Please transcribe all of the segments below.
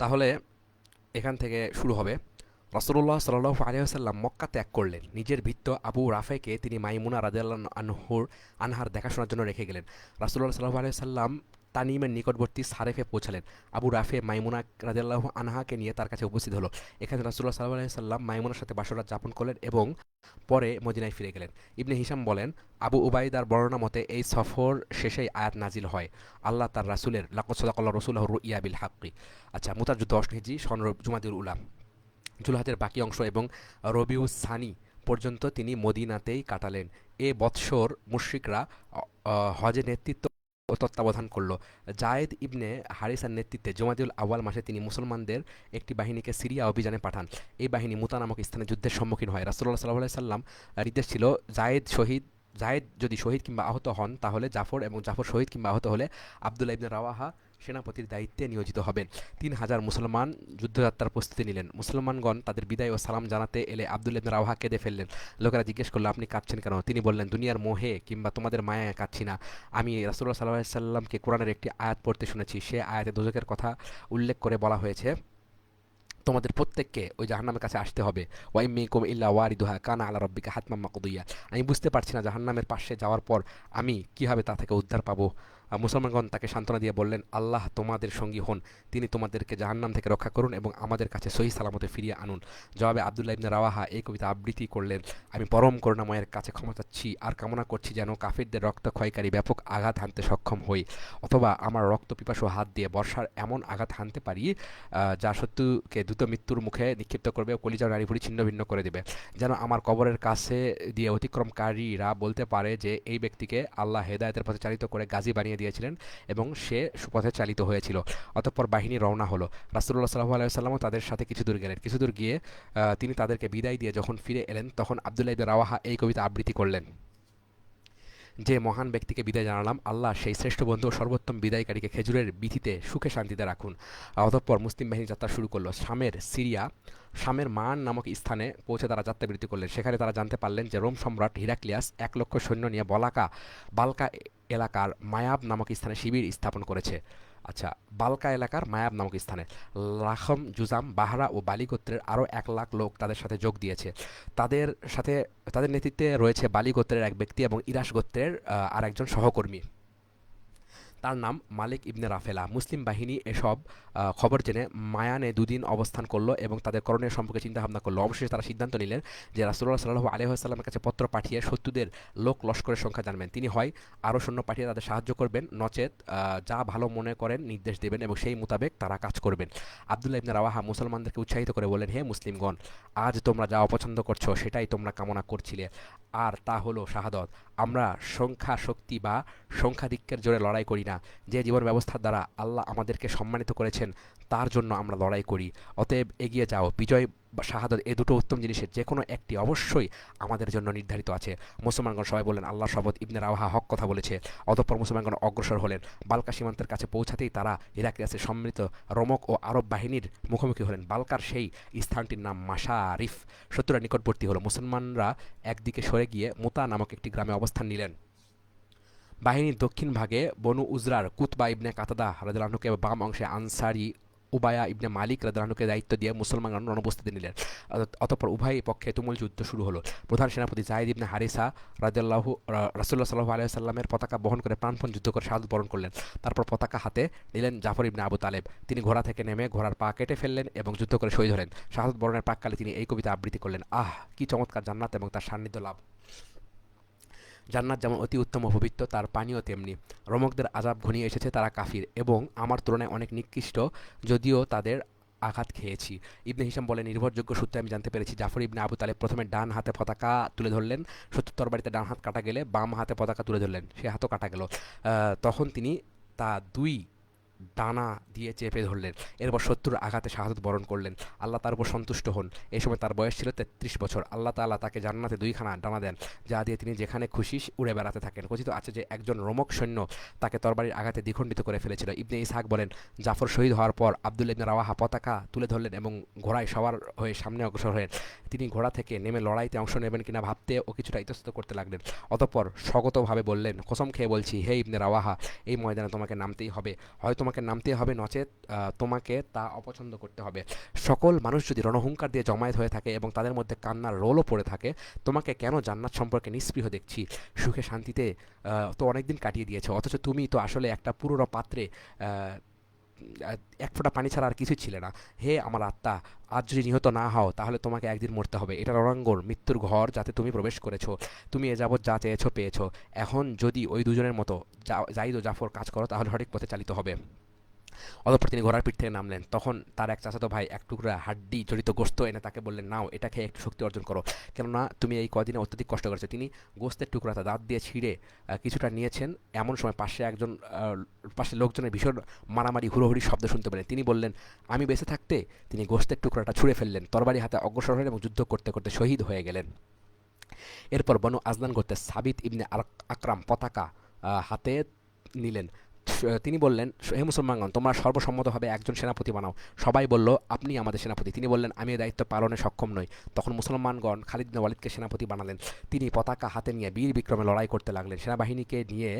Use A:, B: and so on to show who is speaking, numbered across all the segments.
A: তাহলে এখান থেকে শুরু হবে। রাসূলুল্লাহ সাল্লাল্লাহু আলাইহি ওয়াসাল্লাম মক্কা ত্যাগ করলেন। নিজের ভৃত্য আবু রাফেকে তিনি মাইমুনা রাদিয়াল্লাহু আনহার দেখাশোনার জন্য রেখে গেলেন। রাসূলুল্লাহ সাল্লাল্লাহু আলাইহি ওয়াসাল্লাম তানিমের নিকটবর্তী সারেফে পৌঁছালেন। আবু রাফে মাইমুনা রাদিয়াল্লাহু আনহাকে নিয়ে তার কাছে উপস্থিত হলো। এখানে রাসূলুল্লাহ সাল্লাল্লাহু আলাইহি ওয়াসাল্লাম মাইমুনার সাথে বাসরাত যাপন করলেন এবং পরে মদিনায় ফিরে গেলেন। ইবনে হিশাম বলেন, আবু উবাইদার বর্ণনা মতে এই সফর শেষেই আয়াত নাজিল হয়, আল্লাহ তার রাসূলের লাকাদ সাদাকাল্লাহু রাসূলাহু রুইয়া বিল হাক্কি। আচ্ছা, মুতার যুদ্ধ ৮ হিজরি সন জুমাদিউল উলা। জুলহাজের বাকি অংশ এবং রবিউস সানি পর্যন্ত তিনি মদিনাতেই কাটালেন। এ বৎসর মুশরিকরা হজের নেতৃত্ব ও তত্ত্বাবধান করল। জায়েদ ইবনে হারিসার নেতৃত্বে জুমাদিউল আউয়াল মাসে তিনি মুসলমানদের একটি বাহিনীকে সিরিয়া অভিযানে পাঠান। এই বাহিনী মুতা নামক স্থানে যুদ্ধের সম্মুখীন হয়। রাসূলুল্লাহ সাল্লাল্লাহু আলাইহি সাল্লাম নির্দেশ ছিল, জায়েদ যদি শহীদ কিংবা আহত হন তাহলে জাফর, এবং জাফর শহীদ কিংবা আহত হলে আবদুল্লাহ ইবনে রাওয়াহা সেনাপতির দায়িত্বে নিয়োজিত হবেন। ৩,০০০ মুসলমান যুদ্ধযাত্রার প্রস্তুতি নিলেন। মুসলমানগণ তাদের বিদায় ও সালাম জানাতে এলে আবদুল্লাহ ইবনে রাওয়াহা কেঁদে ফেললেন। লোকেরা জিজ্ঞেস করলো, আপনি কাঁদছেন কেন? তিনি বললেন, দুনিয়ার মোহে কিংবা তোমাদের মায়ায় কাঁদছি না। আমি রাসূলুল্লাহ সাল্লাল্লাহু আলাইহি সাল্লামকে কোরআনের একটি আয়াত পড়তে শুনেছি। সে আয়াতে দোজখের কথা উল্লেখ করে বলা হয়েছে, তোমাদের প্রত্যেককে ওই জাহান্নামের কাছে আসতে হবে। ওয়াইম মিনকুম ইল্লা ওয়ারিদুহা কানা আলা রাব্বিকা হাতমাম মাকদিয়া। আমি বুঝতে পারছি না জাহান্নামের পাশে যাওয়ার পর আমি কিভাবে তা থেকে উদ্ধার পাবো। মুসলমানগণ তাকে সান্ত্বনা দিয়ে বললেন, আল্লাহ তোমাদের সঙ্গী হন, তিনি তোমাদেরকে জাহান্নাম থেকে রক্ষা করুন এবং আমাদের কাছে সহি সালামতে ফিরিয়ে আনুন। জবাবে আবদুল্লাহ ইবনে রাওয়াহা এই কবিতা আবৃত্তি করলেন, আমি পরম করুণাময়ের কাছে ক্ষমা চাচ্ছি আর কামনা করছি যেন কাফিরদের রক্ত ক্ষয়কারী ব্যাপক আঘাত হানতে সক্ষম হই, অথবা আমার রক্ত পিপাসু হাত দিয়ে বর্ষার এমন আঘাত হানতে পারি যা শত্রুকে দ্রুত মৃত্যুর মুখে নিক্ষিপ্ত করবে ও কলিজার নাড়িভুড়ি ছিন্ন ভিন্ন করে দেবে। যেন আমার কবরের কাছে দিয়ে অতিক্রমকারীরা বলতে পারে যে এই ব্যক্তিকে আল্লাহ হেদায়েতের পথে চালিত করে গাজী বানিয়ে দিয়েছিলেন এবং সে সুপথে চালিত হয়েছিল। অতঃপর বাহিনী রওনা হলো। রাসূলুল্লাহ সাল্লাল্লাহু আলাইহি ওয়াসাল্লামও তাদের সাথে কিছু দূর গেলেন। কিছু দূর গিয়ে তিনি তাদেরকে বিদায় দিয়ে যখন ফিরে এলেন তখন আবদুল্লাহ ইবনে রাওয়াহা এই কবিতা আবৃত্তি করলেন, যে মহান ব্যক্তিকে বিদায় জানালাম, আল্লাহ সেই শ্রেষ্ঠ বন্ধু ও সর্বোত্তম বিদায়কারীকে খেজুরের বিথিতে সুখে শান্তিতে রাখুন। অতঃপর মুসলিম বাহিনী যাত্রা শুরু করলো। শামের মান নামক স্থানে পৌঁছে তারা যাত্রাবিরতি করলেন। সেখানে তারা জানতে পারলেন যে রোম সম্রাট হিরাক্লিয়াস ১,০০,০০০ সৈন্য নিয়ে বালকা এলাকার মায়াব নামক স্থানে শিবির স্থাপন করেছে। আচ্ছা, বালকা এলাকার মায়াব নামক স্থানে লাখম, জুজাম, বাহরা ও বালি গোত্রের আরও ১,০০,০০০ লোক তাদের সাথে যোগ দিয়েছে। তাদের সাথে তাদের নেতৃত্বে রয়েছে বালি গোত্রের এক ব্যক্তি এবং ইরাস গোত্রের আর একজন সহকর্মী, তার নাম মালিক ইবনে রাফেলা। মুসলিম বাহিনী এসব খবর জেনে মায়ানে দুদিন অবস্থান করলো এবং তাদের করণীয় সম্পর্কে চিন্তাভাবনা করলো। অবশেষে তারা সিদ্ধান্ত নিলেন যে রাসূলুল্লাহ সাল্লাল্লাহু আলাইহি ওয়াসাল্লামের কাছে পত্র পাঠিয়ে শত্রুদের লোক লস্করের সংখ্যা জানবেন। তিনি হয় আরও সৈন্য পাঠিয়ে তাদের সাহায্য করবেন, নচেত যা ভালো মনে করেন নির্দেশ দেবেন এবং সেই মোতাবেক তারা কাজ করবেন। আবদুল্লাহ ইবনে রাওয়াহা মুসলমানদেরকে উৎসাহিত করে বললেন, হে মুসলিমগণ, আজ তোমরা যা অপছন্দ করছো সেটাই তোমরা কামনা করছিলে, আর তা হলো শাহাদত। আমরা সংখ্যা শক্তি বা সংখ্যাধিক্যের জোরে লড়াই করি না। যে জীবন ব্যবস্থার দ্বারা আল্লাহ আমাদেরকে সম্মানিত করেছেন তার জন্য আমরা লড়াই করি। অতএব এগিয়ে যাও। বিজয় বা শাহাদত এ দুটো উত্তম জিনিসের যে কোনো একটি অবশ্যই আমাদের জন্য নির্ধারিত আছে। মুসলমানগণ সবাই বললেন, আল্লাহর শপথ, ইবনে রাওয়াহা হক কথা বলেছে। অতঃপর মুসলমানগণ অগ্রসর হলেন। বালকা সীমান্তের কাছে পৌঁছাতেই তারা হিরাক্লিয়াসের সম্মিলিত রোমক ও আরব বাহিনীর মুখোমুখি হলেন। বালকার সেই স্থানটির নাম মাশারিফ। শত্রুরা নিকটবর্তী হলো। মুসলমানরা একদিকে সরে গিয়ে মুতা নামক একটি গ্রামে অবস্থান নিলেন। বাহিনীর দক্ষিণ ভাগে বনু উজরার কুতবা ইবনে কাতাদা রাদিয়াল্লাহু আনহুকে, বাম অংশে আনসারি উবায়া ইবনে মালিক রাদিয়াল্লাহু আনহুকে দায়িত্ব দিয়ে মুসলমানগণ রণপ্রস্তুতি নিলেন। অতঃপর উভয় পক্ষে তুমুল যুদ্ধ শুরু হলো। প্রধান সেনাপতি জায়েদ ইবনে হারিসা রাসূলুল্লাহ সাল্লাল্লাহু আলাইহি ওয়াসাল্লামের পতাকা বহন করে প্রাণপণ যুদ্ধ করে শাহাদাত বরণ করলেন। তারপর পতাকা হাতে নিলেন জাফর ইবনে আবু তালেব। তিনি ঘোড়া থেকে নেমে ঘোড়ার পা কেটে ফেললেন এবং যুদ্ধ করে শহীদ হলেন। শাহাদাত বরণের প্রাক্কালে তিনি এই কবিতা আবৃত্তি করলেন, আহ কি চমৎকার জান্নাত এবং তার সান্নিধ্য লাভ! জান্নাত যেমন অতি উত্তম ও পবিত্র, তার পানীয় তেমনি। রোমকদের আযাব ঘনিয়ে এসেছে, তারা কাফির এবং আমার তুলনায় অনেক নিকৃষ্ট, যদিও তাদের আঘাত খেয়েছি। ইবনে হিশাম বলেন, নির্ভরযোগ্য সূত্রে আমি জানতে পেরেছি জাফর ইবনে আবু তালেব প্রথমে ডান হাতে পতাকা তুলে ধরলেন। শত্রুর তরবারিতে ডান হাত কাটা গেলে বাম হাতে পতাকা তুলে ধরলেন, সে হাতও কাটা গেল। তখন তিনি তা দুই ডানা দিয়ে চেপে ধরলেন। এরপর শত্রুর আঘাতে শাহাদত বরণ করলেন। আল্লাহ তার উপর সন্তুষ্ট হন। এই সময় তার বয়স ছিল ৩৩ বছর। আল্লাহ তাআলা তাকে জান্নাতে দুইখানা ডানা দেন, যা দিয়ে তিনি যেখানে খুশি উড়ে বেড়াতে থাকেন। কথিত আছে যে একজন রোমক সৈন্য তাকে তরবারির আঘাতে দ্বিখণ্ডিত করে ফেলেছিল। ইবনে ইসহাক বলেন, জাফর শহীদ হওয়ার পর আবদুল্লাহ ইবনে রাওয়াহা পতাকা তুলে ধরলেন এবং ঘোড়ায় সবার হয়ে সামনে অগ্রসর হলেন। তিনি ঘোড়া থেকে নেমে লড়াইতে অংশ নেবেন কিনা ভাবতে ও কিছুটা ইতস্তত করতে লাগলেন। অতঃপর স্বগতভাবে বললেন, কসম খেয়ে বলছি, হে ইবনে রাওয়াহা, এই ময়দানে তোমাকে নামতেই হবে। হয়তো তোমাকে নামতে হবে, নচেত তোমাকে তা অপছন্দ করতে হবে। সকল মানুষ যদি রণহুঙ্কার দিয়ে জমায়েত হয়ে থাকে এবং তাদের মধ্যে কান্নার রোলও পড়ে থাকে, তোমাকে কেন জান্নাত সম্পর্কে নিস্পৃহ দেখছি? সুখে শান্তিতে তো অনেকদিন কাটিয়ে দিয়েছো, অথচ তুমি তো আসলে একটা পুরনো পাত্রে আহ, এক ফোঁটা পানি ছাড়া আর কিছুই ছিলে না। হে আমার আত্মা, আজ যদি নিহত না হও তাহলে তোমাকে একদিন মরতে হবে। এটা রণাঙ্গন, মৃত্যুর ঘর, যাতে তুমি প্রবেশ করেছো। তুমি এ যাবৎ যা চেয়েছো পেয়েছো। এখন যদি ওই দুজনের মতো জাইদ ও জাফর কাজ করো তাহলে সঠিক পথে চালিত হবে। অতঃপর তিনি ঘোড়ার পিঠ থেকে নামলেন। তখন তার এক চাচাতো ভাই এক টুকরা হাড্ডি জড়িত গোস্ত এনে তাকে বললেন, নাও, এটা খেয়ে একটু শক্তি অর্জন করো, কেননা তুমি এই কদিনে অত্যধিক কষ্ট করেছো। তিনি গোস্তের টুকরাটা দাঁত দিয়ে ছিঁড়ে কিছুটা নিয়েছেন। এমন সময় পাশে লোকজনের ভীষণ মারামারি, হুড়োহুড়ি শব্দ শুনতে পেলেন। তিনি বললেন, আমি বেঁচে থাকতে? তিনি গোস্তের টুকরাটা ছুঁড়ে ফেললেন, তরবারি হাতে অগ্রসর হলেন এবং যুদ্ধ করতে করতে শহীদ হয়ে গেলেন। এরপর বনু আজলান গোত্রে সাবিত ইবনে আকরাম পতাকা হাতে নিলেন। তিনি বললেন, হে মুসলমানগণ, তোমরা সর্বসম্মতভাবে একজন সেনাপতি বানাও। সবাই বলল, আপনি আমাদের সেনাপতি। তিনি বললেন, আমি এই দায়িত্ব পালনে সক্ষম নই। তখন মুসলমানগণ খালিদ বিন ওয়ালিদকে সেনাপতি বানালেন। তিনি পতাকা হাতে নিয়ে বীর বিক্রমে লড়াই করতে লাগলেন। সেনাবাহিনীকে নিয়ে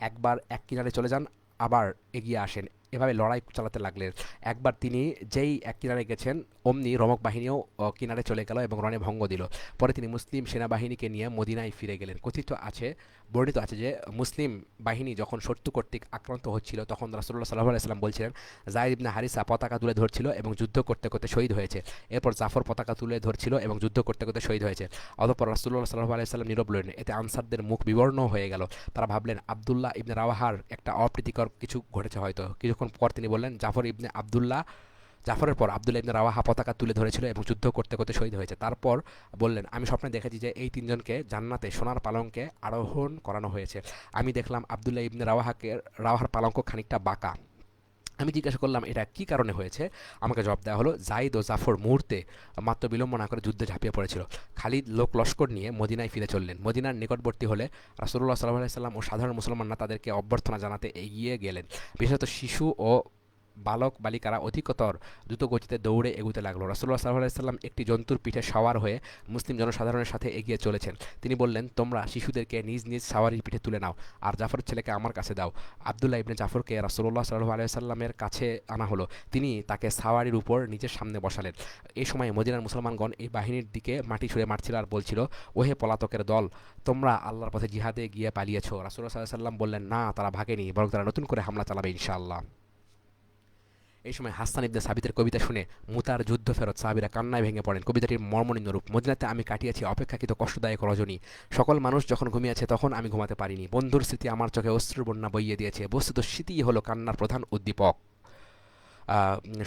A: একবার এক কিনারে চলে যান, আবার এগিয়ে আসেন, এভাবে লড়াই চালাতে লাগলেন। একবার তিনি যেই এক কিনারে গেছেন, অমনি রমক বাহিনীও কিনারে চলে গেল এবং রণে ভঙ্গ দিল। পরে তিনি মুসলিম সেনাবাহিনীকে নিয়ে মদিনায় ফিরে গেলেন। বর্ণিত আছে যে মুসলিম বাহিনী যখন শত্রু কর্তৃক আক্রান্ত হচ্ছিল, তখন রাসূলুল্লাহ সাল্লাল্লাহু আলাইহি ওয়াসাল্লাম বলছিলেন, যায়েদ ইবনে হারিসা পতাকা তুলে ধরছিল এবং যুদ্ধ করতে করতে শহীদ হয়েছে। এরপর জাফর পতাকা তুলে ধরছিল এবং যুদ্ধ করতে করতে শহীদ হয়েছে। অতঃপর রাসূলুল্লাহ সাল্লাল্লাহু আলাইহি ওয়াসাল্লাম নীরব রইলেন। এতে আনসারদের মুখ বিবর্ণ হয়ে গেল। তারা ভাবলেন আব্দুল্লাহ ইবনে রাওয়াহার একটা অপ্রীতিকর কিছু ঘটেছে হয়তো। কিছুক্ষণ পর তিনি বললেন, জাফরের পর আব্দুল্লাহ ইবনে রাওয়াহা পতাকা তুলে ধরেছিল এবং যুদ্ধ করতে করতে শহীদ হয়েছে। তারপর বললেন, আমি স্বপ্নে দেখেছি যে এই তিনজনকে জান্নাতে সোনার পালঙ্কে আরোহণ করানো হয়েছে। আমি দেখলাম আব্দুল্লাহ ইবনে রাওয়াহার পালঙ্ক খানিকটা বাঁকা। আমি জিজ্ঞাসা করলাম, এটা কি কারণে হয়েছে? আমাকে জবাব দেওয়া হলো, জাইদ ও জাফর মুহূর্তে মাত্র বিলম্ব না করে যুদ্ধে ঝাঁপিয়ে পড়েছিল। খালিদ লোক লস্কর নিয়ে মদিনায় ফিরে চললেন। মদিনার নিকটবর্তী হলে রাসূলুল্লাহ সাল্লাল্লাহু আলাইহি সাল্লাম ও সাধারণ মুসলমানরা তাদেরকে অভ্যর্থনা জানাতে এগিয়ে গেলেন। বিশেষত শিশু ও বালক বালিকারা অধিকতর দ্রুত গতিতে দৌড়ে এগুতে লাগলো। রাসূলুল্লাহ সাল্লাল্লাহু আলাইহি সাল্লাম একটি জন্তুর পিঠে সওয়ার হয়ে মুসলিম জনসাধারণের সাথে এগিয়ে চলেছেন। তিনি বললেন, তোমরা শিশুদেরকে নিজ নিজ সাওয়ারির পিঠে তুলে নাও, আর জাফরের ছেলেকে আমার কাছে দাও। আব্দুল্লাহ ইবনে জাফরকে রাসূলুল্লাহ সাল্লাল্লাহু আলাইহি সাল্লামের কাছে আনা হলো। তিনি তাকে সাওয়ারির উপর নিজের সামনে বসালেন। এই সময় মদিনার মুসলমানগণ এই বাহিনীর দিকে মাটি ছুঁড়ে মারছিল আর বলছিল, ওহে পলাতকের দল, তোমরা আল্লাহর পথে জিহাদে গিয়ে পালিয়েছো। রাসূলুল্লাহ সাল্লাল্লাহু আলাইহি সাল্লাম বললেন, না, তারা ভাগেনি, বরং তারা নতুন করে হামলা চালাবে ইনশাআল্লাহ। এই সময় হাসান ইবনে সাবিতের কবিতা শুনে মুতার যুদ্ধ ফেরত সাহাবীরা কান্নায় ভেঙে পড়েন। কবিতাটির মর্মনিম্নরূপ, মদিনাতে আমি কাটিয়েছি অপেক্ষাকৃত কষ্টদায়ক রজনী। সকল মানুষ যখন ঘুমিয়েছে তখন আমি ঘুমাতে পারিনি। বন্ধুর স্মৃতি আমার চোখে অশ্রুর বন্যা বইয়ে দিয়েছে। বস্তুত স্মৃতিই হলো কান্নার প্রধান উদ্দীপক।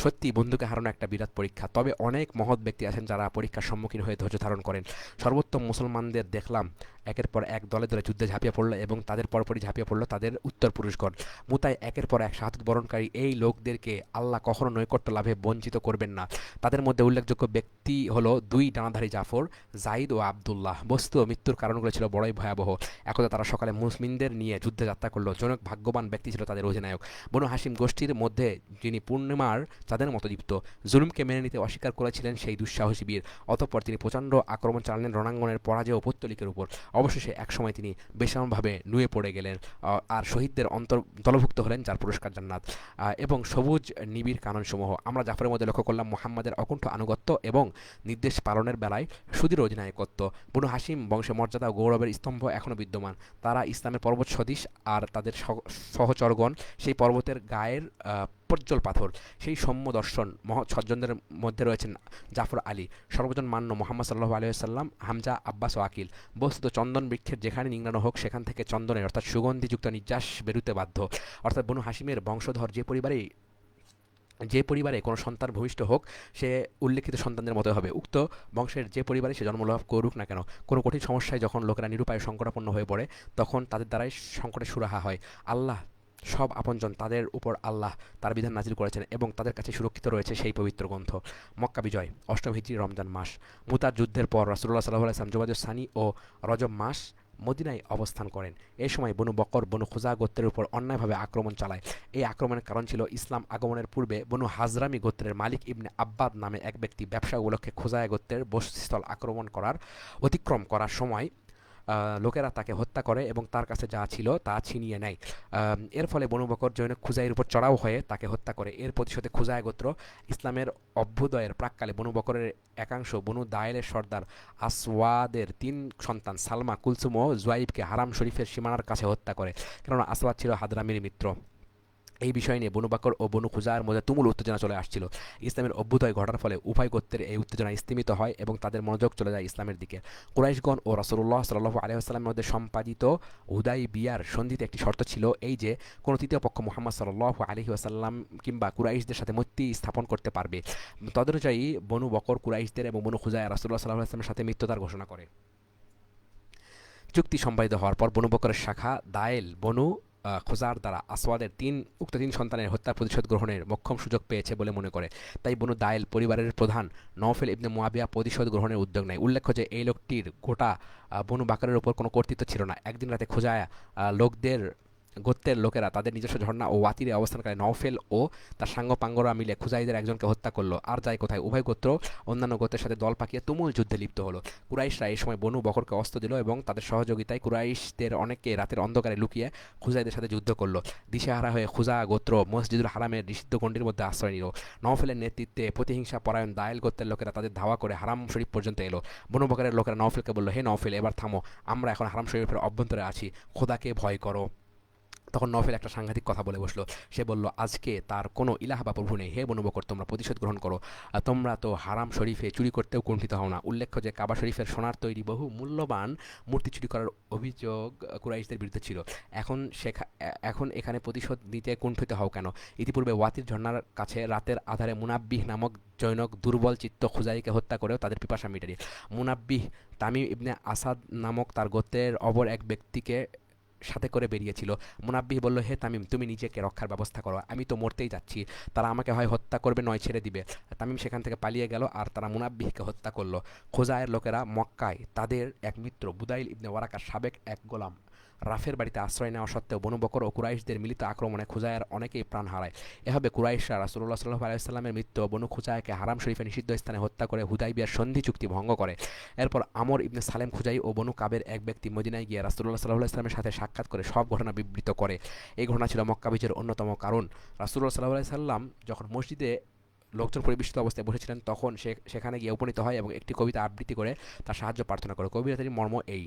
A: সত্যি বন্ধুকে হারানো একটা বিরাট পরীক্ষা। তবে অনেক মহৎ ব্যক্তি আছেন যারা পরীক্ষার সম্মুখীন হয়ে ধৈর্য ধারণ করেন। সর্বোত্তম মুসলমানদের দেখলাম একের পর এক দলে দলে যুদ্ধে ঝাঁপিয়ে পড়ল এবং তাদের পরপরই ঝাঁপিয়ে পড়ল তাদের উত্তর পুরুষগণ। মুতায় একের পর এক শাহাদাত বরণকারী এই লোকদেরকে আল্লাহ কখনো নৈকট্য লাভে বঞ্চিত করবেন না। তাদের মধ্যে উল্লেখযোগ্য ব্যক্তি হলো দুই ডানাধারী জাফর, জাইদ ও আবদুল্লাহ। বস্তু ও মৃত্যুর কারণগুলো ছিল বড়ই ভয়াবহ। একদা তারা সকালে মুসলিমদের নিয়ে যুদ্ধে যাত্রা করলো। জনক ভাগ্যবান ব্যক্তি ছিল তাদের অধিনায়ক, বনু হাসিম গোষ্ঠীর মধ্যে যিনি পূর্ণিমার চাঁদের মতো দীপ্ত। জুলুমকে মেনে নিতে অস্বীকার করেছিলেন সেই দুঃসাহসী বীর। অতঃপর তিনি প্রচণ্ড আক্রমণ চালালেন রণাঙ্গনের পরাজয় ও পৌত্তলিকের উপর। অবশেষে একসময় তিনি বেসামভাবে নুয়ে পড়ে গেলেন আর শহীদদের দলভুক্ত হলেন, যার পুরস্কার জান্নাত এবং সবুজ নিবিড় কাননসমূহ। আমরা জাফরের মধ্যে লক্ষ্য করলাম মুহাম্মাদের অকুণ্ঠ আনুগত্য এবং নির্দেশ পালনের বেলায় সুদৃঢ় অধিনায়কত্ব। বনু হাসিম বংশের মর্যাদা ও গৌরবের স্তম্ভ এখনও বিদ্যমান। তারা ইসলামের পর্বত সদৃশ, আর তাদের সহচরগণ সেই পর্বতের গায়ের প্রজ্জ্বল পাথর। সেই সৌম্য দর্শন মহৎ সজ্জনদের মধ্যে রয়েছেন জাফর আলী, সর্বজন মান্য মোহাম্মদ সাল্লাল্লাহু আলাইহি ওয়াসাল্লাম, হামজা, আব্বাস ও আকিল। বস্তুত চন্দন বৃক্ষের যেখানে নিংড়ানো হোক সেখান থেকে চন্দনের অর্থাৎ সুগন্ধিযুক্ত নির্যাস বেরুতে বাধ্য। অর্থাৎ বনু হাসিমের বংশধর যে পরিবারে কোনো সন্তান ভূমিষ্ঠ হোক, সে উল্লেখিত সন্তানদের মতো হবে। উক্ত বংশের যে পরিবারে সে জন্মলাভ করুক না কেন, কোনো কঠিন সমস্যায় যখন লোকেরা নিরুপায় সংকটাপন্ন হয়ে পড়ে, তখন তাদের দ্বারাই সংকটে সুরাহা হয়। আল্লাহ সব আপনজন, তাদের উপর আল্লাহ তার বিধান নাজিল করেছেন এবং তাদের কাছে সুরক্ষিত রয়েছে সেই পবিত্র গ্রন্থ। মক্কা বিজয়, অষ্টম হিজরি রমজান মাস। মুতার যুদ্ধের পর রাসূলুল্লাহ সাল্লাল্লাহু আলাইহি ওয়াসাল্লাম জুমাদুস সানি ও রজব মাস মদিনায় অবস্থান করেন। এই সময় বনু বকর বনু খুজা গোত্রের উপর অন্যায়ভাবে আক্রমণ চালায়। এই আক্রমণের কারণ ছিল ইসলাম আগমনের পূর্বে বনু হাজরামি গোত্রের মালিক ইবনে আব্বাদ নামে এক ব্যক্তি ব্যবসা উপলক্ষে খুজায়া গোত্রের বসতিস্থল অতিক্রম করার সময় লোকেরা তাকে হত্যা করে এবং তার কাছে যা ছিল তা ছিনিয়ে নেয়। এর ফলে বনু বকর জৈনক খুজাইয়ের উপর চড়াও হয়ে তাকে হত্যা করে। এর প্রতিশোধে খুজায় গোত্র ইসলামের অভ্যুদয়ের প্রাক্কালে বনু বকরের একাংশ বনু দায়েলের সর্দার আসওয়াদের ৩ সন্তান সালমা, কুলসুম ও জুয়াইবকে হারাম শরীফের সীমানার কাছে হত্যা করে, কেননা আসওয়াদ ছিল হাদরামির মিত্র। এই বিষয় নিয়ে বনু বকর ও বনু খুজার মধ্যে তুমুল উত্তেজনা চলে আসছিল। ইসলামের অভ্যুদয় ঘটার ফলে উভয় গোত্রের এই উত্তেজনা স্তিমিত হয় এবং তাদের মনোযোগ চলে যায় ইসলামের দিকে। কুরাইশগণ ও রাসূলুল্লাহ সাল্লাল্লাহু আলাইহি ওয়াসাল্লামের মধ্যে সম্পাদিত হুদাইবিয়ার সন্ধিতে একটি শর্ত ছিল এই যে কোনো তৃতীয় পক্ষ মুহাম্মদ সাল্লাল্লাহু আলাইহি ওয়াসাল্লাম কিংবা কুরাইশদের সাথে মৈত্রী স্থাপন করতে পারবে। তদনুযায়ী বনু বকর কুরাইশদের এবং বনু খুজায় রাসূলুল্লাহ সাল্লাল্লাহু আলাইহি ওয়াসাল্লামের সাথে মিত্রতার ঘোষণা করে। চুক্তি সম্পাদিত হওয়ার পর বনু বকরের শাখা দায়েল বনু খোজার দ্বারা আসওয়াদের উক্ত ৩ সন্তানের হত্যার প্রতিশোধ গ্রহণের মোক্ষম সুযোগ পেয়েছে বলে মনে করে। তাই বনু দায়েল পরিবারের প্রধান নওফেল ইবনে মুয়াবিয়া প্রতিশোধ গ্রহণের উদ্যোগ নেয়। উল্লেখ্য যে এই লোকটির গোটা বনু বাকরের উপর কোনো কর্তৃত্ব ছিল না। একদিন রাতে খোজায়া লোকদের গোত্রের লোকেরা তাদের নিজস্ব ঝর্ণা ও ওয়াতিরে অবস্থানকালে নওফেল ও তার সাঙ্গপাঙ্গরা মিলে খুজাইদের একজনকে হত্যা করলো। আর যায় কোথায়, উভয় গোত্র অন্যান্য গোত্রের সাথে দল পাকিয়ে তুমুল যুদ্ধে লিপ্ত হলো। কুরাইশরা এই সময় বনু বকরকে অস্ত্র দিল এবং তাদের সহযোগিতায় কুরাইশদের অনেককে রাতের অন্ধকারে লুকিয়ে খুজাইদের সাথে যুদ্ধ করলো। দিশেহারা হয়ে খুজা গোত্র মসজিদুল হারামের নিষিদ্ধ গণ্ডির মধ্যে আশ্রয় নিল। নওফেলের নেতৃত্বে প্রতিহিংসা পরায়ণ দায়েল গোত্রের লোকেরা তাদের ধাওয়া করে হারাম শরীফ পর্যন্ত এলো। বনু বকরের লোকেরা নওফেলকে বলল, হে নওফেল, এবার থামো, আমরা এখন হারাম শরীফের অভ্যন্তরে আছি, খোদাকে ভয় করো। তখন নফেল একটা সাংঘাতিক কথা বলে বসলো। সে বলল, আজকে তার কোনো ইলাহ বা প্রভু নেই। হে বনু বকর, তোমরা প্রতিশোধ গ্রহণ করো। তোমরা তো হারাম শরীফে চুরি করতেও কুণ্ঠিত হও না। উল্লেখ্য যে কাবা শরীফের সোনার তৈরি বহু মূল্যবান মূর্তি চুরি করার অভিযোগ কুরাইশদের বিরুদ্ধে ছিল। এখন এখানে প্রতিশোধ নিতে কুণ্ঠিত হও কেন? ইতিপূর্বে ওয়াতির ঝর্ণার কাছে রাতের আধারে মুনাব্বিহ নামক জৈনক দুর্বল চিত্ত খুজাইকে হত্যা করেও তাদের পিপাসা মিটারি। মুনাব্বিহ তামিম ইবনে আসাদ নামক তার গোত্রের অপর এক ব্যক্তিকে সাথে করে বেরিয়েছিল। মুনাব্বিহ বলল, হে তামিম, তুমি নিজেকে রক্ষার ব্যবস্থা করো, আমি তো মরতেই যাচ্ছি, তারা আমাকে হয় হত্যা করবে নয় ছেড়ে দিবে। তামিম সেখান থেকে পালিয়ে গেল আর তারা মুনাব্বিহকে হত্যা করলো। খোজায়ের লোকেরা মক্কায় তাদের এক মিত্র বুদাইল ইবনে ওয়ারাকার সাবেক এক গোলাম রাফের বাড়িতে আশ্রয় নেওয়া সত্ত্বেও বনু বকর ও কুরাইশদের মিলিত আক্রমণে খুজায়ের অনেকেই প্রাণ হারায়। এভাবে কুরাইশরা রাসূলুল্লাহ সাল্লাল্লাহু আলাইহি ওয়াসাল্লামের মৃত্যু বনু খুজায়াকে হারাম শরীফের নিষিদ্ধ স্থানে হত্যা করে হুদাইবিয়ার সন্ধি চুক্তি ভঙ্গ করে। এরপর আমর ইবনে সালেম খুজাই ও বনু কাবের এক ব্যক্তি মদিনায় গিয়ে রাসূলুল্লাহ সাল্লাল্লাহু আলাইহি ওয়াসাল্লামের সাথে সাক্ষাৎ করে সব ঘটনা বিবৃত করে। এই ঘটনা ছিল মক্কা বিজয়ের অন্যতম কারণ। রাসূলুল্লাহ সাল্লাল্লাহু আলাইহি ওয়াসাল্লাম যখন মসজিদে লোকজন পরিবেষ্টিত অবস্থায় বসেছিলেন তখন সেখানে গিয়ে উপনীত হয় এবং একটি কবিতা আবৃত্তি করে তার সাহায্য প্রার্থনা করে। কবিতাটির মর্ম এই: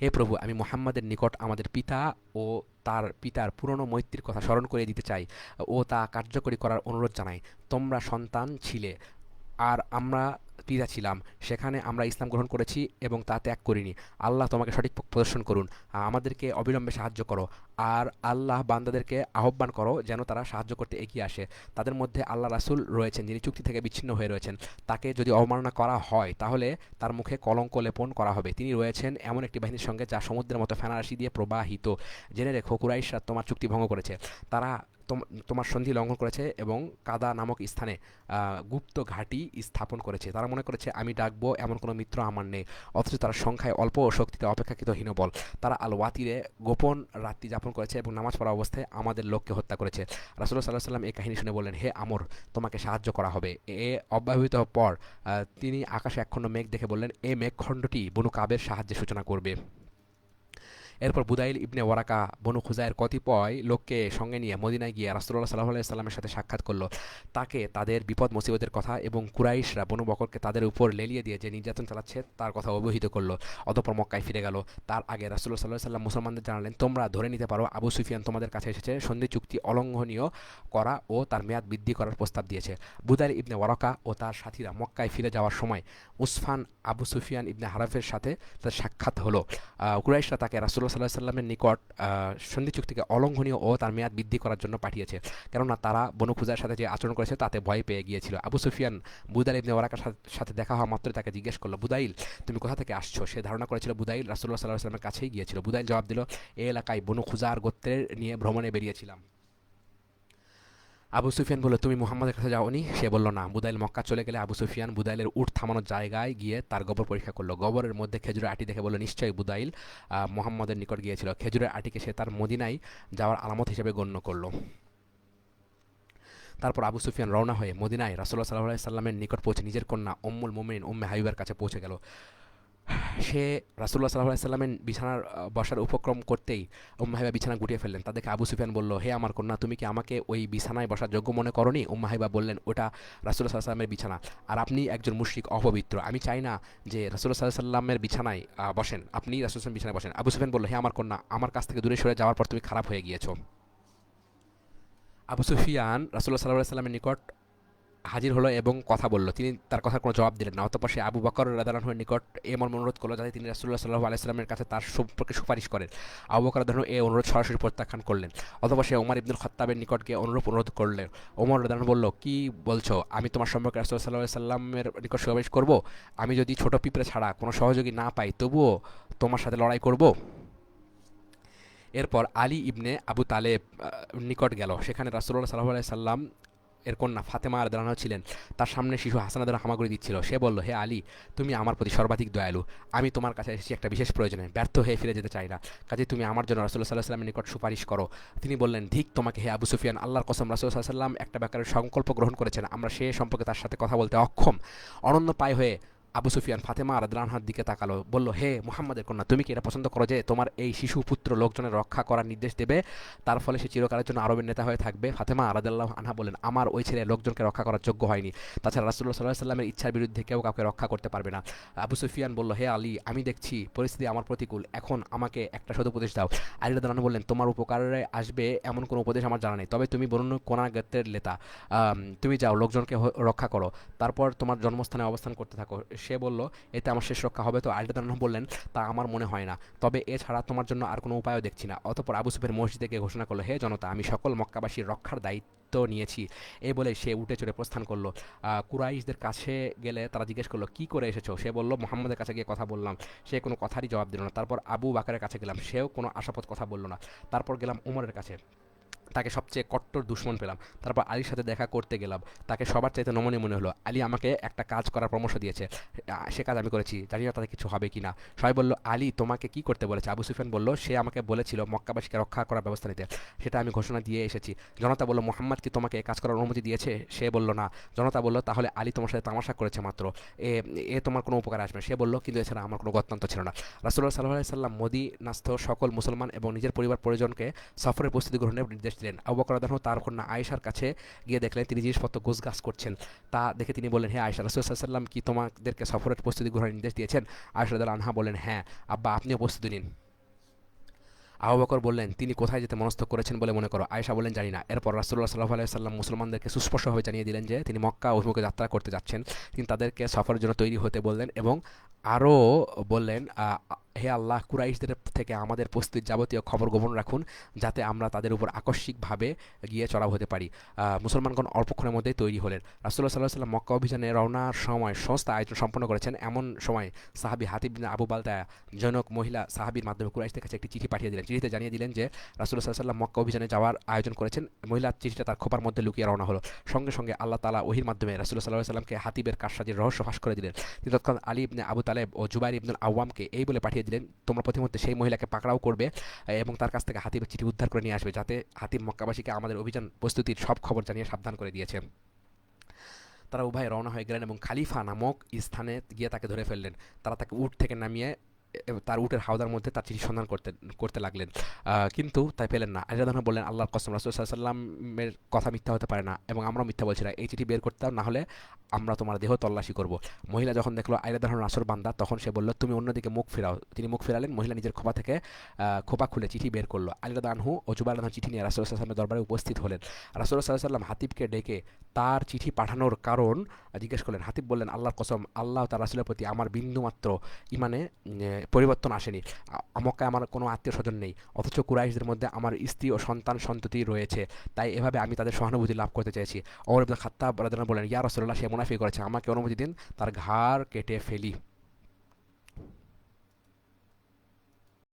A: হে প্রভু, আমি মুহাম্মাদের নিকট আমাদের পিতা ও তার পিতার পুরনো মৈত্রীর কথা স্মরণ করে দিতে চাই ও তা কার্যকরী করার অনুরোধ জানাই। তোমরা সন্তান ছিলে আর আমরা পিতা ছিলাম, সেখানে আমরা ইসলাম গ্রহণ করেছি এবং তা ত্যাগ করিনি। আল্লাহ তোমাকে সঠিক পথ প্রদর্শন করুন, আমাদেরকে অবিলম্বে সাহায্য করো। আর আল্লাহ বান্দাদেরকে আহ্বান করো যেন তারা সাহায্য করতে এগিয়ে আসে। তাদের মধ্যে আল্লাহ রাসূল রয়েছেন যিনি চুক্তি থেকে বিচ্ছিন্ন হয়ে রয়েছেন। তাকে যদি অবমাননা করা হয় তাহলে তার মুখে কলঙ্ক লেপন করা হবে। তিনি রয়েছেন এমন একটি বাহিনীর সঙ্গে যা সমুদ্রের মতো ফেনারাশি দিয়ে প্রবাহিত। জেনে রেখো, কুরাইশরা তোমার চুক্তি ভঙ্গ করেছে, তারা তোমার সন্ধি লঙ্ঘন করেছে এবং কাদা নামক স্থানে গুপ্ত ঘাঁটি স্থাপন করেছে। তারা মনে করেছে আমি ডাকবো এমন কোনো মিত্র আমার নেই, অথচ তারা সংখ্যায় অল্প ও শক্তিতে অপেক্ষাকৃত হীনবল। তারা আল ওয়াতিরে গোপন রাত্রি যাপন করেছে এবং নামাজ পড়া অবস্থায় আমাদের লোককে হত্যা করেছে। রাসূলুল্লাহ সাল্লাল্লাহু আলাইহি ওয়াসাল্লাম এই কাহিনী শুনে বললেন, হে আমর, তোমাকে সাহায্য করা হবে। এ অব্যাহত পর তিনি আকাশে একখণ্ড মেঘ দেখে বললেন, এই মেঘখণ্ডটি বনু কাবের সাহায্যের সূচনা করবে। এরপর বুদাইল ইবনে ওয়ারাকা বনু খুজায়ের কতিপয় লোককে সঙ্গে নিয়ে মদিনায় গিয়ে রাসূলুল্লাহ সাল্লাল্লাহু আলাইহি ওয়াসাল্লামের সাথে সাক্ষাৎ করল। তাকে তাদের বিপদ মুসিবতের কথা এবং কুরাইশরা বনু বকরকে তাদের উপর লেলিয়ে দিয়ে যে নির্যাতন চালাচ্ছে তার কথা অবহিত করল। অতঃপর মক্কায় ফিরে গেল। তার আগে রাসূলুল্লাহ সাল্লাল্লাহু আলাইহি ওয়াসাল্লাম মুসলমানদের জানালেন, তোমরা ধরে নিতে পারো আবু সুফিয়ান তোমাদের কাছে এসেছে, সন্ধি চুক্তি অলঙ্ঘনীয় করা ও তার মেয়াদ বৃদ্ধি করার প্রস্তাব দিয়েছে। বুদাইল ইবনে ওয়ারাকা ও তার সাথীরা মক্কায় ফিরে যাওয়ার সময় উসফান আবু সুফিয়ান ইবনে হারাফের সাথে তার সাক্ষাৎ হলো। কুরাইশরা তাকে রাসূলুল্লাহ সাল্লাল্লাহু আলাইহি ওয়াসাল্লামের নিকট সন্ধি চুক্তিকে অলঙ্ঘনীয় ও তার মেয়াদ বৃদ্ধি করার জন্য পাঠিয়েছে, কেননা তারা বনু খুজার সাথে যে আচরণ করেছে তাতে ভয় পেয়ে গিয়েছিল। আবু সুফিয়ান বুদাইল ইবনে ওয়ারাকার সাথে দেখা হওয়া মাত্রই তাকে জিজ্ঞেস করলো, বুদাইল, তুমি কোথা থেকে আসছো? সে ধারণা করেছিল বুদাইল রাসূলুল্লাহ সাল্লাল্লাহু আলাইহি ওয়াসাল্লামের কাছেই গিয়েছিল। বুদাইল জবাব দিল, এই এলাকায় বনু খুজার গোত্রের নিয়ে ভ্রমণে বেরিয়েছিলাম। আবু সুফিয়ান বলল, তুমি মুহাম্মাদের কাছে যাওনি? সে বলল, না। বুদাইল মক্কা চলে গেলে আবু সুফিয়ান বুদাইলের উট থামানোর জায়গায় গিয়ে তার গোবর পরীক্ষা করলো। গোবরের মধ্যে খেজুরের আটি দেখে বলল, নিশ্চয়ই বুদাইল মুহাম্মাদের নিকট গিয়েছিল। খেজুরের আটিকে সে তার মদিনায় যাওয়ার আলামত হিসেবে গণ্য করলো। তারপর আবু সুফিয়ান রওনা হয়ে মদিনায় রাসূলুল্লাহ সাল্লাল্লাহু আলাইহি সাল্লামের নিকট পৌঁছে নিজের কন্যা উম্মুল মুমিনিন উম্মে হাবিবার কাছে পৌঁছে গেল। সে রাসূলুল্লাহ সাল্লাল্লাহু আলাইহি সাল্লামের বিছানার বসার উপক্রম করতেই উম্মু হাবিবা বিছানা গুটিয়ে ফেললেন। তা দেখে আবু সুফিয়ান বলল, হে আমার কন্যা, তুমি কি আমাকে ওই বিছানায় বসার যোগ্য মনে করনি? উম্মু হাবিবা বললেন, ওটা রাসূলুল্লাহ সাল্লাল্লাহু আলাইহি সাল্লামের বিছানা, আর আপনি একজন মুশরিক অপবিত্র। আমি চাই না যে রাসূলুল্লাহ সাল্লাল্লাহু আলাইহি সাল্লামের বিছানায় বসেন, আপনি রাসূলুল্লাহ সাল্লামের বিছানায় বসেন। আবু সুফিয়ান বলল, হে আমার কন্যা, আমার কাছ থেকে দূরে সরে যাওয়ার পর তুমি খারাপ হয়ে গিয়েছো। আবু সুফিয়ান রাসূলুল্লাহ সাল্লাল্লাহু আলাইহি সাল্লামের নিকট হাজির হলো এবং কথা বলল। তিনি তার কথার কোনো জবাব দিলেন না। অতঃপর সে আবু বকর রাদিয়াল্লাহু আনহুর নিকট এ মর্মে অনুরোধ করল যাতে তিনি রাসূলুল্লাহ সাল্লাল্লাহু আলাইহি ওয়াসাল্লামের কাছে তার সম্পর্কে সুপারিশ করেন। আবু বকর রাদিয়াল্লাহু আনহু এই অনুরোধ সরাসরি প্রত্যাখ্যান করলেন। অতঃপর সে ওমর ইবনুল খাত্তাবের নিকট গিয়ে অনুরোধ করলেন। ওমর রাদিয়াল্লাহু আনহু বলল, কি বলছো? আমি তোমার সম্পর্কে রাসূলুল্লাহ সাল্লাল্লাহু আলাইহি ওয়াসাল্লামের নিকট সুপারিশ করব? আমি যদি ছোট পিঁপড়ে ছাড়া কোনো সহযোগী না পাই তবুও তোমার সাথে লড়াই করব? এরপর আলী ইবনে আবু তালেব নিকট গেল। সেখানে রাসূলুল্লাহ সাল্লাল্লাহু আলাইহি সাল্লাম এর কন্যা ফাতেমা রাদিয়াল্লাহু আনহা ছিলেন। তার সামনে শিশু হাসান রাদিয়াল্লাহু আনহু হামাগুড়ি দিচ্ছিল। সে বলল, হে আলী, তুমি আমার প্রতি সর্বাধিক দয়ালু। আমি তোমার কাছে এসেছি একটা বিশেষ প্রয়োজনে, ব্যর্থ হয়ে ফিরে যেতে চাই না। কাজে তুমি আমার জন্য রাসূলুল্লাহ সাল্লাল্লাহু আলাইহি ওয়াসাল্লামের নিকট সুপারিশ করো। তিনি বললেন, ধিক তোমাকে হে আবু সুফিয়ান, আল্লাহর কসম, রাসূলুল্লাহ সাল্লাল্লাহু আলাইহি ওয়াসাল্লাম একটা ব্যাপারে সংকল্প গ্রহণ করেছেন, আমরা সে সম্পর্কে তার সাথে কথা বলতে অক্ষম। অনন্য পায় হয়ে আবু সুফিয়ান ফাতেমা রাদিয়াল্লাহু আনহার দিকে তাকালো, বলল, হে মুহাম্মাদের কন্যা, তুমি কি এটা পছন্দ করো যে তোমার এই শিশু পুত্র লোকজনের রক্ষা করার নির্দেশ দেবে, তার ফলে সে চিরকালের জন্য আরবের নেতা হয়ে থাকবে? ফাতেমা রাদিয়াল্লাহু আনহা বলেন, আমার ওই ছেলে লোকজনকে রক্ষা করার যোগ্য হয়নি। তাছাড়া রাসূলুল্লাহ সাল্লাল্লাহু আলাইহি ওয়াসাল্লামের ইচ্ছার বিরুদ্ধে কেউ কাউকে রক্ষা করতে পারবে না। আবু সুফিয়ান বলল, হে আলী, আমি দেখছি পরিস্থিতি আমার প্রতিকূল, এখন আমাকে একটা সদুপদেশ দাও। আলী রাদিয়াল্লাহু আনহু বললেন, তোমার উপকারে আসবে এমন কোনো উপদেশ আমার জানা নেই, তবে তুমি বরুণ কোনা গোত্রের নেতা, তুমি যাও লোকজনকে রক্ষা করো, তারপর তোমার জন্মস্থানে অবস্থান করতে থাকো। সে বলল, এতে আমার শেষ রক্ষা হবে তো? আলী রাদিয়াল্লাহু আনহু বললেন, তা আমার মনে হয় না, তবে এছাড়া তোমার জন্য আর কোনো উপায়ও দেখছি না। অতঃপর আবু সুফিয়ান মসজিদে গিয়ে ঘোষণা করলো, হে জনতা, আমি সকল মক্কাবাসীর রক্ষার দায়িত্ব নিয়েছি। এই বলে সে উঠে চড়ে প্রস্থান করলো। কুরাইশদের কাছে গেলে তারা জিজ্ঞেস করলো, কি করে এসেছো? সে বলল, মুহাম্মাদের কাছে গিয়ে কথা বললাম। সে কোনো কথারই জবাব দিল না। তারপর আবু বাকারের কাছে গেলাম, সেও কোনো আশাপথ কথা বলল না। তারপর গেলাম উমরের কাছে, তাকে সবচেয়ে কট্টর দুশ্মন পেলাম। তারপর আলীর সাথে দেখা করতে গেলাম, তাকে সবার চাইতে নমনীয় মনে হলো। আলী আমাকে একটা কাজ করার পরামর্শ দিয়েছে, সে কাজ আমি করেছি, জানি না তাতে কিছু হবে কি না। সবাই বলল, আলী তোমাকে কি করতে বলেছে? আবু সুফিয়ান বলল, সে আমাকে বলেছিল মক্কাবাসীকে রক্ষা করার ব্যবস্থা নিতে, সেটা আমি ঘোষণা দিয়ে এসেছি। জনতা বলল, মোহাম্মদ কি তোমাকে এই কাজ করার অনুমতি দিয়েছে? সে বলল, না। জনতা বলল, তাহলে আলী তোমার সাথে তামাশা করেছে মাত্র, এ এ তোমার কোনো উপকার আসবে? সে বলল, কিন্তু এছাড়া আমার কোনো গত্যন্তর ছিল না। রাসূলুল্লাহ সাল্লাল্লাহু আলাইহি সাল্লাম মদিনাস্থ সকল মুসলমান এবং নিজের পরিবার পরিজনকে সফরের প্রস্তুতি গ্রহণের নির্দেশ দিলেন। আবু বকর রাদিয়াল্লাহু আনহু তার কন্যা আয়েশার কাছে গিয়ে দেখলেন তিনি জিনিসপত্র গোছগাছ করছেন। তা দেখে তিনি বললেন, হে আয়েশা, রাসূলুল্লাহ সাল্লাল্লাহু আলাইহি ওয়াসাল্লাম কি তোমাদেরকে সফরের প্রস্তুতি গ্রহণের নির্দেশ দিয়েছেন? আয়েশা রাদিয়াল্লাহু আনহা বললেন, হ্যাঁ আব্বা, আপনিও প্রস্তুতি নিন। আবু বকর বললেন, তিনি কোথায় যেতে মনস্থ করেছেন বলে মনে করো? আয়েশা বললেন, জানি না। এরপর রাসূলুল্লাহ সাল্লাল্লাহু আলাইহি ওয়াসাল্লাম মুসলমানদেরকে সুস্পষ্টভাবে জানিয়ে দিলেন যে তিনি মক্কা অভিমুখে যাত্রা করতে যাচ্ছেন। তিনি তাদেরকে সফরের জন্য তৈরি হতে বললেন এবং আরও বললেন, হে আল্লাহ, কুরাইশদের থেকে আমাদের প্রস্তুতির যাবতীয় খবর গোপন রাখুন, যাতে আমরা তাদের উপর আকস্মিকভাবে গিয়ে চড়াও হতে পারি। মুসলমানগণ অল্পক্ষণের মধ্যেই তৈরি হলেন। রাসূলুল্লাহ সাল্লাল্লাহু আলাইহি ওয়াসাল্লাম মক্কা অভিযানে রওনার সময় সমস্ত আয়োজন সম্পন্ন করেছেন। এমন সময় সাহাবী হাতিব বিন আবু বালতায়া জনক মহিলা সাহাবীর মাধ্যমে কুরাইশদের কাছে একটি চিঠি পাঠিয়ে দিলেন। চিঠিতে জানিয়ে দিলেন যে রাসূলুল্লাহ সাল্লাল্লাহু আলাইহি ওয়াসাল্লাম মক্কা অভিযানে যাওয়ার আয়োজন করেছেন। মহিলা চিঠিটা তার খোপার মধ্যে লুকিয়ে রওনা হলো। সঙ্গে সঙ্গে আল্লাহ তাআলা ওহীর মাধ্যমে রাসূলুল্লাহ সাল্লাল্লাহু আলাইহি ওয়াসাল্লামকে হাতিবের কারসাজির রহস্য ফাঁস করে দিলেন। তিনি তৎক্ষণাৎ আলী ইবনে আবু তালেব ও জুবাইর ইবনুল আওয়ামকে এই বলে পাঠিয়ে দিলেন, তোমরা প্রতিমধ্যে সেই মহিলাকে পাকড়াও করবে এবং তার কাছ থেকে হাতিবের চিঠি উদ্ধার করে নিয়ে আসবে, যাতে হাতিব মক্কাবাসীকে আমাদের অভিযান প্রস্তুতির সব খবর জানিয়ে সাবধান করে দিয়েছে। তারা উভয়ে রওনা হয়ে গেলেন এবং খালিফা নামক স্থানে গিয়ে তাকে ধরে ফেললেন। তারা তাকে উট থেকে নামিয়ে তার উটের হাওদার মধ্যে তার চিঠি সন্ধান করতে করতে লাগলেন, কিন্তু তাই পেলেন না। আলী রাদিয়াল্লাহু আনহু বললেন, আল্লাহর কসম, রাসূল সাল্লাল্লাহু আলাইহি ওয়াসাল্লামের কথা মিথ্যা হতে পারে না এবং আমরাও মিথ্যা বলছি না। এই চিঠি বের করতে দাও, না হলে আমরা তোমার দেহ তল্লাশি করব। মহিলা যখন দেখলো আলী রাদিয়াল্লাহু আনহু নাছর বান্দা, তখন সে বলল, তুমি অন্যদিকে মুখ ফেরাও। তিনি মুখ ফেরালেন। মহিলা নিজের খোপা থেকে খোপা খুলে চিঠি বের করলো। আলী রাদিয়াল্লাহু আনহু ও জুবাইর রাদিয়াল্লাহু আনহু চিঠি নিয়ে রাসূল সাল্লাল্লাহু আলাইহি ওয়াসাল্লামের দরবারে উপস্থিত হলেন। রাসূল সাল্লাল্লাহু আলাইহি ওয়াসাল্লাম হাতিবকে ডেকে তার চিঠি পাঠানোর কারণ জিজ্ঞেস করলেন। হাতিব বললেন, আল্লাহর কসম, আল্লাহ তার রাসূলের প্রতি আমার বিন্দুমাত্র ইমানে পরিবর্তন আসেনি। মক্কায় আমার কোনো আত্মীয় স্বজন নেই, অথচ কুরাইশদের মধ্যে আমার স্ত্রী ও সন্তান সন্ততি রয়েছে, তাই এভাবে আমি তাদের সহানুভূতি লাভ করতে চেয়েছি। ওমর ইবনে খাত্তাব রাদিয়াল্লাহু আনহু বলেন, ইয়া রাসূলুল্লাহ, সে মুনাফিক করেছে, আমাকে অনুমতি দিন তার ঘাড় কেটে ফেলি।